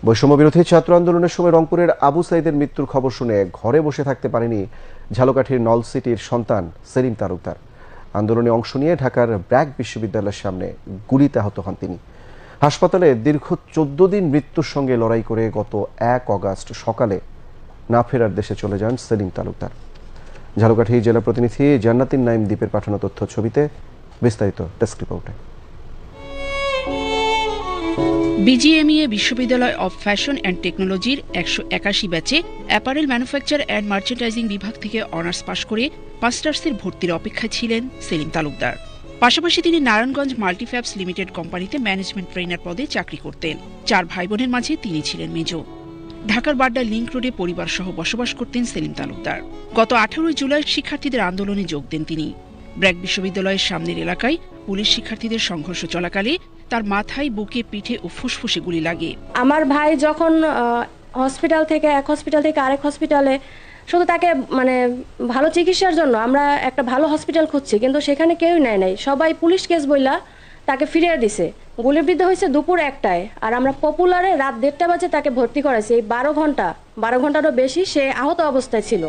বৈষম্য বিরোধী ছাত্র আন্দোলনের সময় রংপুরের আবু সাইদের মৃত্যুর খবর শুনে ঘরে বসে থাকতে পারেনি ঝালকাঠির নলসিটির সন্তান সেলিম তালুকদার। আন্দোলনে অংশ নিয়ে ঢাকার ব্র্যাক বিশ্ববিদ্যালয়ের সামনে গুলিতে আহত হন তিনি। হাসপাতালে দীর্ঘ 14 দিন মৃত্যুর সঙ্গে লড়াই করে গত 1 অগাস্ট সকালে না ফেরার দেশে চলে যান সেলিম তালুকদার। ঝালকাঠি জেলা প্রতিনিধি জান্নাতিন নাইম দ্বীপের পাঠানো তথ্য ছবিতে বিস্তারিত ডেস্ক রিপোর্টে। বিজিএমইএ বিশ্ববিদ্যালয় অব ফ্যাশন অ্যান্ড টেকনোলজির 181 ব্যাচে অ্যাপারেল ম্যানুফ্যাকচার অ্যান্ড মার্চেন্ডাইজিং বিভাগ থেকে অনার্স পাশ করে মাস্টার্সের ভর্তির অপেক্ষায় ছিলেন সেলিম তালুকদার। পাশাপাশি তিনি নারায়ণগঞ্জ মাল্টিফ্যাবস লিমিটেড কোম্পানিতে ম্যানেজমেন্ট ট্রেনার পদে চাকরি করতেন। 4 ভাই বোনের মাঝে তিনি ছিলেন মেজো। ঢাকার বাড্ডা লিংক রোডে পরিবার সহ বসবাস করতেন সেলিম তালুকদার। গত 18 জুলাই শিক্ষার্থীদের আন্দোলনে যোগ দেন তিনি। ব্র্যাক বিশ্ববিদ্যালয়ের সামনের এলাকায় পুলিশ শিক্ষার্থীদের সংঘর্ষ চলাকালে তার মাথায়, বুকে, পিঠে ও ফুসফুসে গুলি লাগে। আমার ভাই যখন হসপিটাল থেকে এক হসপিটাল থেকে আরেক হসপিটালে, শুধু তাকে ভালো চিকিৎসার জন্য আমরা একটা ভালো হসপিটাল খুঁজছি, কিন্তু সেখানে কেউই নেয় নাই। সবাই পুলিশ কেস বইলা তাকে ফিরিয়ে দিছে। গুলিবিদ্ধ হয়েছে দুপুর 1টায়, আর আমরা পপুলারে রাত 1:30 বাজে তাকে ভর্তি করাইছি। এই 12 ঘন্টারও বেশি সে আহত অবস্থায় ছিল।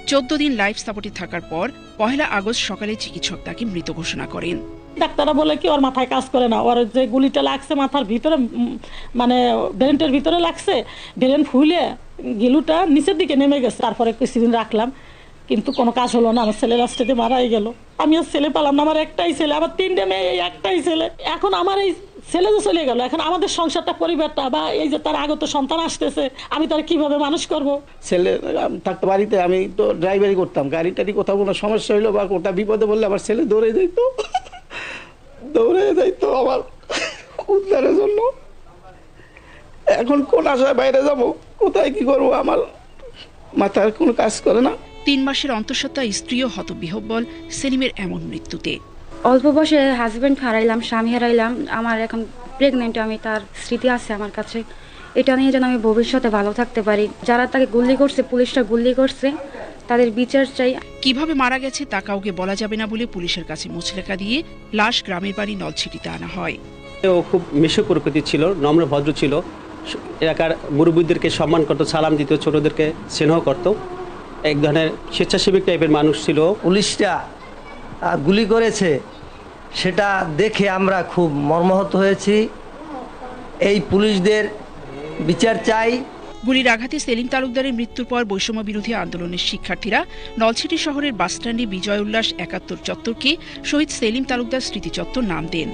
14 দিন লাইফ সাপোর্টে থাকার পর 1 আগস্ট সকালে চিকিৎসক তাকে মৃত ঘোষণা করেন। ডাক্তাররা বলে কি ওর মাথায় কাজ করে না, ওর যে গুলিটা লাগছে মাথার ভিতরে, ব্রেনটের ভিতরে লাগছে, ব্রেন ফুলে গিলুটা নিচের দিকে নেমে গেছে। তারপরে কিছুদিন রাখলাম, কিন্তু কোনো কাজ হলো না। আমার ছেলে লাস্টেতে মারাই গেল। আমি আর ছেলে পেলাম না। আমার একটাই ছেলে, আমার 3টে মেয়ে, এই একটাই ছেলে। এখন আমার এই ছেলে যে চলে গেল, এখন আমাদের সংসারটা, পরিবারটা, বা এই যে তার আগত সন্তান আসতেছে, আমি তার কিভাবে মানুষ করব? ছেলে থাকতো বাড়িতে, আমি তো ড্রাইভারি করতাম। গাড়ি টাড়ি কোথাও কোনো সমস্যা হইলো বা কোথাও বিপদে বললে আমার ছেলে দৌড়ে যাইতো আমার উদ্ধারের জন্য। এখন কোন আশায় বাইরে যাব, কোথায় কি করবো, আমার মাথার কোনো কাজ করে না। 3 মাসের অন্তঃসত্ত্বা স্ত্রীও হতবিহ্বল সেলিমের এমন মৃত্যুতে। অল্প বয়সে হাজবেন্ড হারাইলাম, স্বামী হারাইলাম। আমার এখন প্রেগনেন্ট, আমি তার স্মৃতি আছে আমার কাছে। এটা নিয়ে যেন আমি ভবিষ্যতে ভালো থাকতে পারি। যারা তাকে গুলি করছে, পুলিশটা গুলি করছে, তাদের বিচার চাই। কিভাবে মারা গেছে তা কাউকে বলা যাবে না বলে পুলিশের কাছে মুচলেখা দিয়ে লাশ গ্রামের বাড়ি নলছিটিতে আনা হয়। ও খুব মিশুক প্রকৃতির ছিল, নম্র ভদ্র ছিল, এলাকার মুরব্বীদেরকে সম্মান করত, সালাম দিত, ছোটদেরকে স্নেহ করত। এক ধরনের স্বেচ্ছাসেবী টাইপের মানুষ ছিল। পুলিশটা গুলি করেছে সেটা দেখে আমরা খুব মর্মাহত হয়েছি। এই পুলিশদের বিচার চাই। গুলির আঘাতে সেলিম তালুকদারের মৃত্যুর পর বৈষম্য বিরোধী আন্দোলনের শিক্ষার্থীরা নলছিটি শহরের বাসস্ট্যান্ডে বিজয় উল্লাস 71 চত্বরকে শহীদ সেলিম তালুকদার স্মৃতি চত্বর নাম দেন।